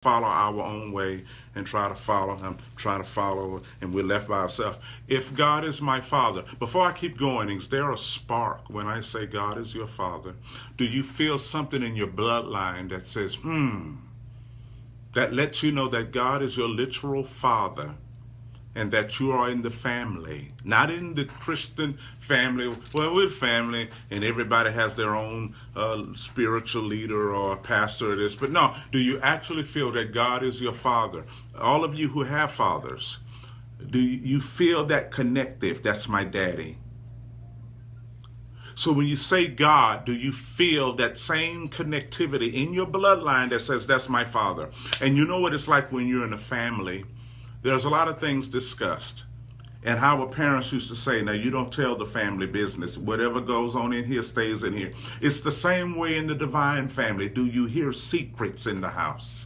follow our own way and try to follow him, try to follow, and we're left by ourselves. If God is my father, before I keep going, is there a spark when I say God is your father? Do you feel something in your bloodline that says, that lets you know that God is your literal father? And that you are in the family, not in the Christian family. Well, we're family, and everybody has their own spiritual leader or pastor or this. But no, do you actually feel that God is your father? All of you who have fathers, do you feel that connective? That's my daddy. So when you say God, do you feel that same connectivity in your bloodline that says, that's my father? And you know what it's like when you're in a family. There's a lot of things discussed. And how our parents used to say, now you don't tell the family business. Whatever goes on in here stays in here. It's the same way in the divine family. Do you hear secrets in the house?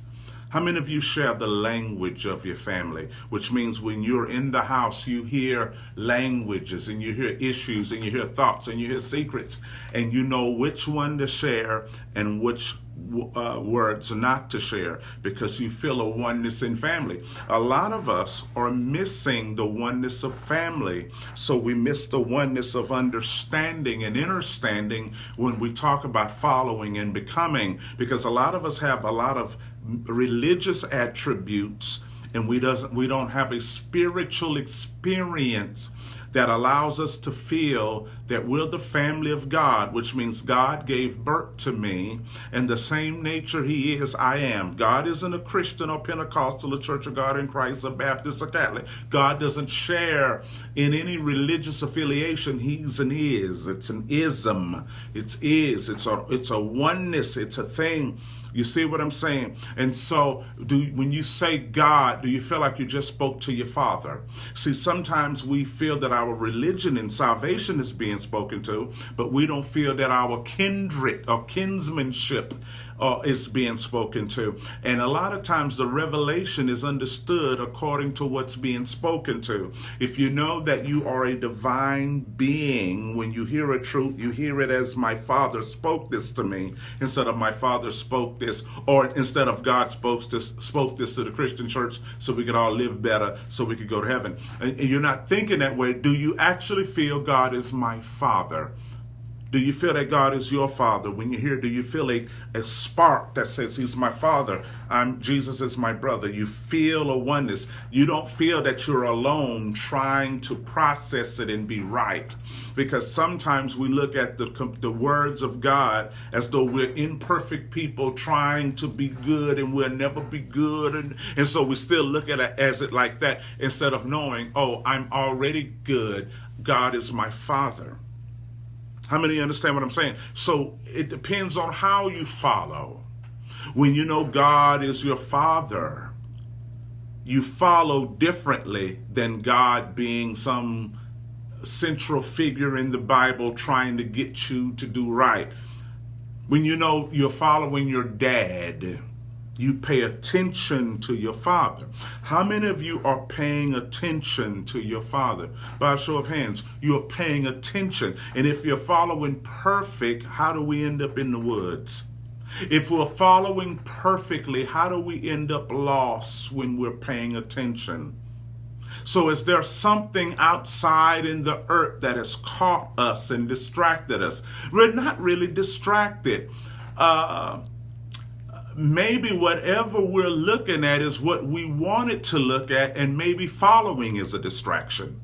How many of you share the language of your family? Which means when you're in the house, you hear languages and you hear issues and you hear thoughts and you hear secrets. And you know which one to share and which words not to share, because you feel a oneness in family. A lot of us are missing the oneness of family, so we miss the oneness of understanding and understanding when we talk about following and becoming, because a lot of us have a lot of religious attributes and we don't have a spiritual experience that allows us to feel that we're the family of God, which means God gave birth to me, and the same nature he is, I am. God isn't a Christian or Pentecostal, a Church of God in Christ, a Baptist, or Catholic. God doesn't share in any religious affiliation. He's an is. It's an ism. It's is. It's a oneness. It's a thing. You see what I'm saying? And so when you say God, do you feel like you just spoke to your father? See, sometimes we feel that our religion and salvation is being spoken to, but we don't feel that our kindred or kinsmanship is being spoken to. And a lot of times the revelation is understood according to what's being spoken to. If you know that you are a divine being, when you hear a truth, you hear it as my father spoke this to me, instead of my father spoke this, or instead of God spoke this to the Christian church so we could all live better, so we could go to heaven. And you're not thinking that way. Do you actually feel God is my father? Do you feel that God is your father? When you hear, do you feel a spark that says he's my father? Jesus is my brother. You feel a oneness. You don't feel that you're alone trying to process it and be right. Because sometimes we look at the words of God as though we're imperfect people trying to be good, and we'll never be good. And so we still look at it as it like that, instead of knowing, oh, I'm already good. God is my father. How many understand what I'm saying? So it depends on how you follow. When you know God is your father, you follow differently than God being some central figure in the Bible trying to get you to do right. When you know you're following your dad, you pay attention to your father. How many of you are paying attention to your father? By a show of hands, you're paying attention. And if you're following perfect, how do we end up in the woods? If we're following perfectly, how do we end up lost when we're paying attention? So is there something outside in the earth that has caught us and distracted us? We're not really distracted. Maybe whatever we're looking at is what we wanted to look at, and maybe following is a distraction.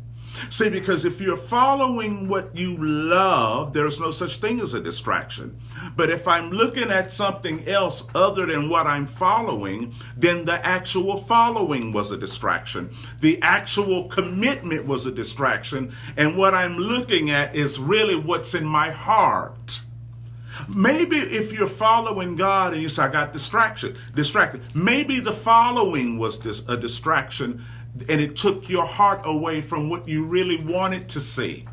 See, because if you're following what you love, there's no such thing as a distraction. But if I'm looking at something else other than what I'm following, then the actual following was a distraction. The actual commitment was a distraction. And what I'm looking at is really what's in my heart. Maybe if you're following God and you say, I got distracted. Maybe the following was a distraction, and it took your heart away from what you really wanted to see.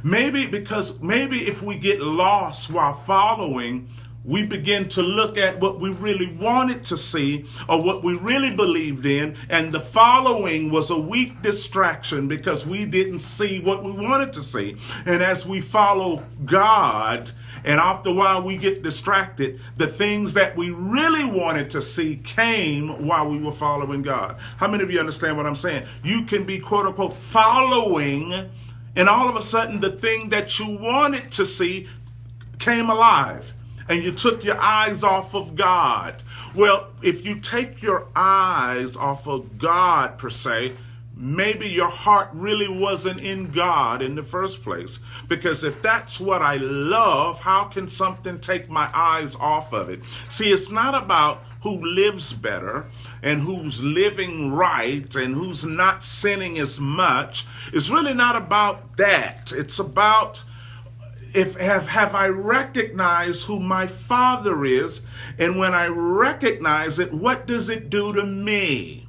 Maybe if we get lost while following, we begin to look at what we really wanted to see or what we really believed in, and the following was a weak distraction because we didn't see what we wanted to see. And as we follow God And after a while, we get distracted. The things that we really wanted to see came while we were following God. How many of you understand what I'm saying? You can be, quote unquote, following, and all of a sudden the thing that you wanted to see came alive, and you took your eyes off of God. Well, if you take your eyes off of God, per se, maybe your heart really wasn't in God in the first place. Because if that's what I love, how can something take my eyes off of it? See, it's not about who lives better and who's living right and who's not sinning as much. It's really not about that. It's about, have I recognized who my Father is? And when I recognize it, what does it do to me?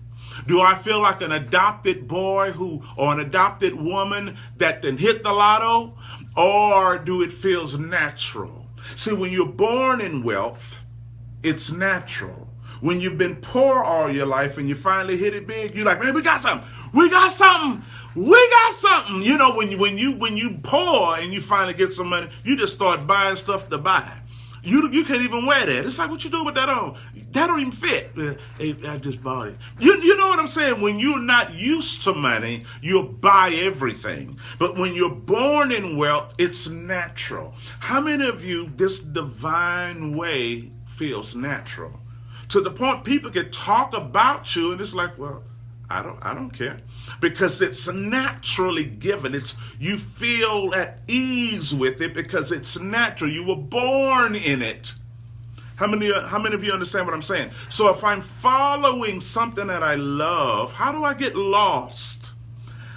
Do I feel like an adopted boy or an adopted woman that then hit the lotto? Or do it feels natural? See, when you're born in wealth, it's natural. When you've been poor all your life and you finally hit it big, you're like, man, we got something. We got something. We got something. You know, when you poor and you finally get some money, you just start buying stuff to buy. You can't even wear that. It's like, what you doing with that on? That don't even fit. Hey, I just bought it. You know what I'm saying? When you're not used to money, you'll buy everything. But when you're born in wealth, it's natural. How many of you, this divine way feels natural? To the point people can talk about you, and it's like, well, I don't care, because it's naturally given. You feel at ease with it because it's natural. You were born in it. How many of you understand what I'm saying? So if I'm following something that I love, how do I get lost?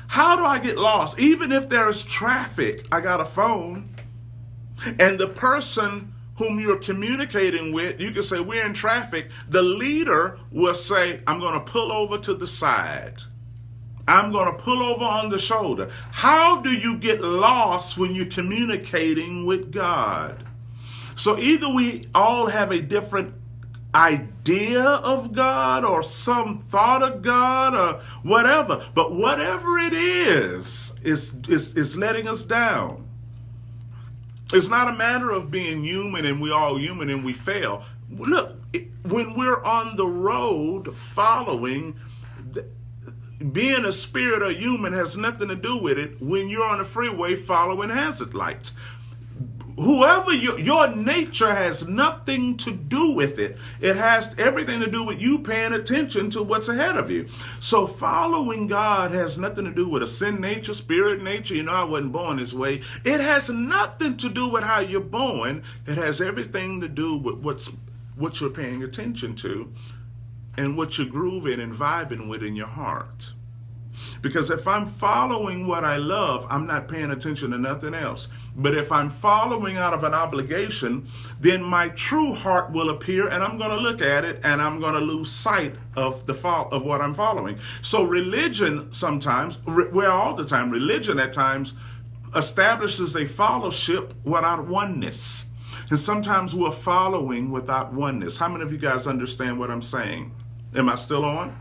How do I get lost? Even if there's traffic, I got a phone, and the person whom you're communicating with, you can say, we're in traffic. The leader will say, I'm going to pull over to the side. I'm going to pull over on the shoulder. How do you get lost when you're communicating with God? So either we all have a different idea of God or some thought of God or whatever. But whatever it is letting us down. It's not a matter of being human and we're all human and we fail. Look, when we're on the road following, being a spirit or human has nothing to do with it. When you're on the freeway following hazard lights, whoever your nature has nothing to do with it. It has everything to do with you paying attention to what's ahead of you. So following God has nothing to do with a sin nature, spirit nature. You know, I wasn't born this way. It has nothing to do with how you're born. It has everything to do with what you're paying attention to and what you're grooving and vibing with in your heart. Because if I'm following what I love, I'm not paying attention to nothing else. But if I'm following out of an obligation, then my true heart will appear, and I'm going to look at it, and I'm going to lose sight of what I'm following. So religion sometimes, well, all the time, religion at times establishes a fellowship without oneness. And sometimes we're following without oneness. How many of you guys understand what I'm saying? Am I still on?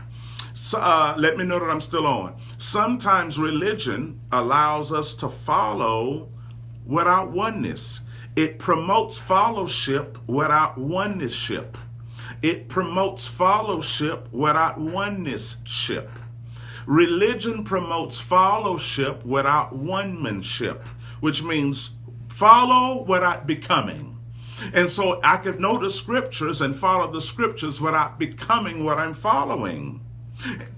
So, let me know that I'm still on. Sometimes religion allows us to follow without oneness. It promotes fellowship without oneness-ship. It promotes fellowship without oneness-ship. Religion promotes fellowship without one-manship, which means follow without becoming. And so I could know the scriptures and follow the scriptures without becoming what I'm following.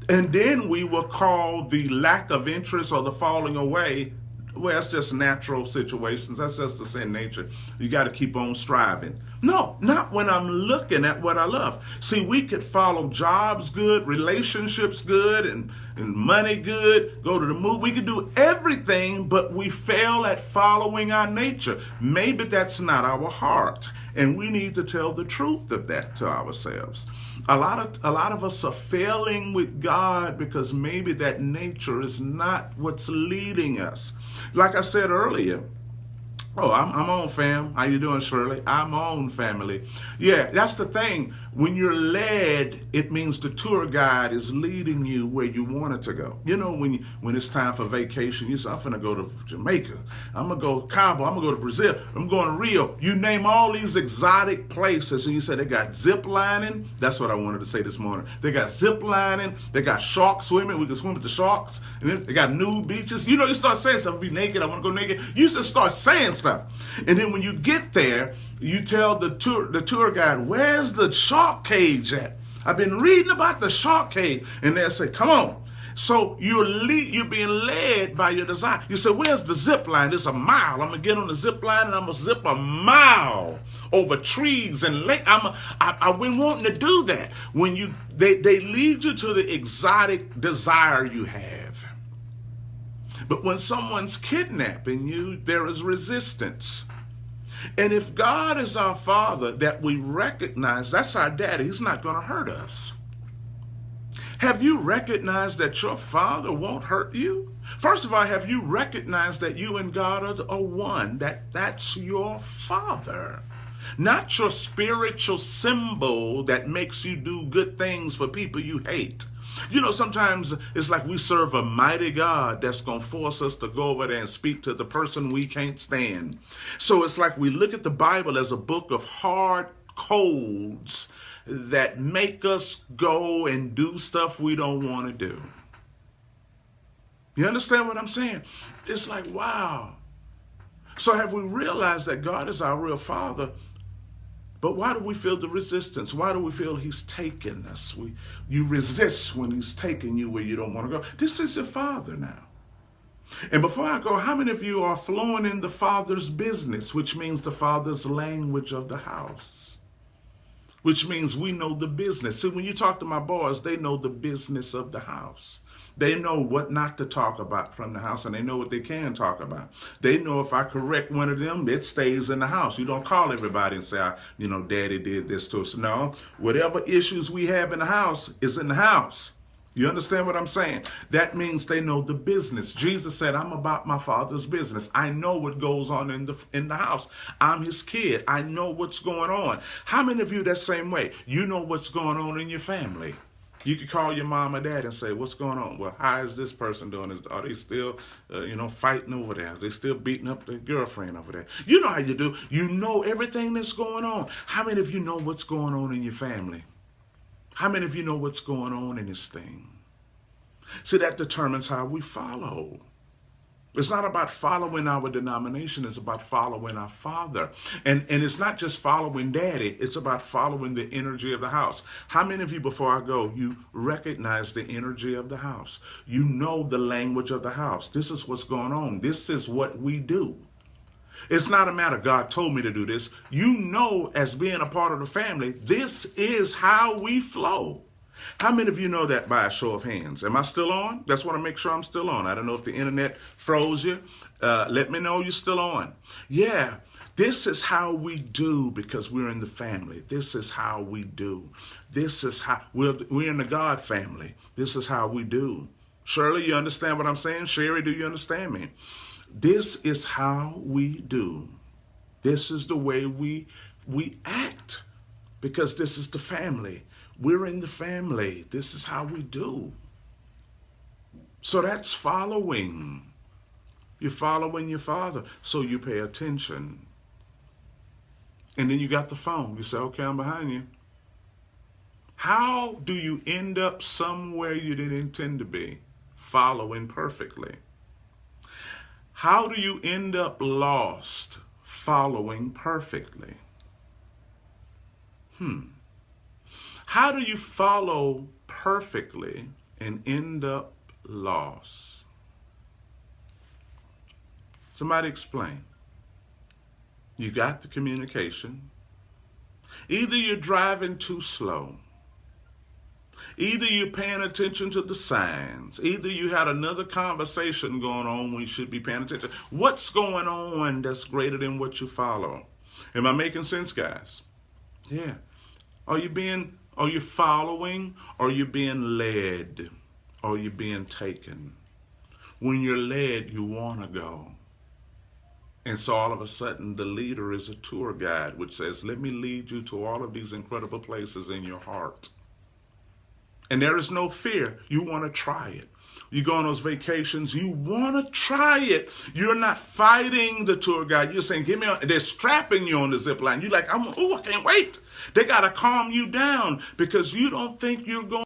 And then we will call the lack of interest or the falling away, well, that's just natural situations. That's just the sin nature. You got to keep on striving. No, not when I'm looking at what I love. See, we could follow jobs good, relationships good, and money good, go to the movie. We could do everything, but we fail at following our nature. Maybe that's not our heart. And we need to tell the truth of that to ourselves. A lot of us are failing with God because maybe that nature is not what's leading us. Like I said earlier, Oh, I'm on, fam. How you doing, Shirley? I'm on, family. Yeah, that's the thing. When you're led, it means the tour guide is leading you where you want it to go. You know, when it's time for vacation, you say, I'm finna go to Jamaica. I'm gonna go to Cabo. I'm gonna go to Brazil. I'm going to Rio. You name all these exotic places, and you say they got zip lining. That's what I wanted to say this morning. They got zip lining. They got shark swimming. We can swim with the sharks. And then they got nude beaches. You know, you start saying stuff. Be naked. I want to go naked. You just start saying stuff. And then when you get there, you tell the tour guide, where's the shark cage at? I've been reading about the shark cage. And they'll say, come on. So you're being led by your desire. You say, where's the zip line? It's a mile. I'm going to get on the zip line and I'm going to zip a mile over trees and lake. I've been wanting to do that. When they lead you to the exotic desire you have. But when someone's kidnapping you, there is resistance. And if God is our Father that we recognize, that's our daddy, he's not going to hurt us. Have you recognized that your Father won't hurt you? First of all, have you recognized that you and God are one, that's your Father? Not your spiritual symbol that makes you do good things for people you hate. You know, sometimes it's like we serve a mighty God that's going to force us to go over there and speak to the person we can't stand. So it's like we look at the Bible as a book of hard codes that make us go and do stuff we don't want to do. You understand what I'm saying? It's like, wow. So have we realized that God is our real Father? But why do we feel the resistance? Why do we feel he's taking us? You resist when he's taking you where you don't want to go. This is your Father now. And before I go, how many of you are flowing in the Father's business, which means the Father's language of the house? Which means we know the business. See, when you talk to my boys, they know the business of the house. They know what not to talk about from the house, and they know what they can talk about. They know if I correct one of them, it stays in the house. You don't call everybody and say, Daddy did this to us. No, whatever issues we have in the house is in the house. You understand what I'm saying? That means they know the business. Jesus said, I'm about my Father's business. I know what goes on in the house. I'm his kid. I know what's going on. How many of you that same way? You know what's going on in your family. You could call your mom or dad and say, what's going on? Well, how is this person doing? Are they still, fighting over there? Are they still beating up their girlfriend over there? You know how you do. You know everything that's going on. How many of you know what's going on in your family? How many of you know what's going on in this thing? See, that determines how we follow. It's not about following our denomination. It's about following our Father. And it's not just following Daddy. It's about following the energy of the house. How many of you, before I go, you recognize the energy of the house? You know the language of the house. This is what's going on. This is what we do. It's not a matter, God told me to do this. You know, as being a part of the family, this is how we flow. How many of you know that by a show of hands? Am I still on? That's what I make sure I'm still on. I don't know if the internet froze you. Let me know you're still on. Yeah, this is how we do because we're in the family. This is how we do. This is how we're in the God family. This is how we do. Shirley, you understand what I'm saying? Sherry, do you understand me? This is how we do. This is the way we act because this is the family. We're in the family. This is how we do. So that's following. You're following your Father. So you pay attention. And then you got the phone. You say, okay, I'm behind you. How do you end up somewhere you didn't intend to be? Following perfectly. How do you end up lost? Following perfectly. How do you follow perfectly and end up lost? Somebody explain. You got the communication. Either you're driving too slow. Either you're paying attention to the signs. Either you had another conversation going on when you should be paying attention. What's going on that's greater than what you follow? Am I making sense, guys? Yeah. Are you following? Or are you being led? Or are you being taken? When you're led, you want to go. And so all of a sudden, the leader is a tour guide, which says, let me lead you to all of these incredible places in your heart. And there is no fear. You want to try it. You go on those vacations, you want to try it. You're not fighting the tour guide. You're saying, give me they're strapping you on the zip line. You're like, I can't wait. They got to calm you down because you don't think you're going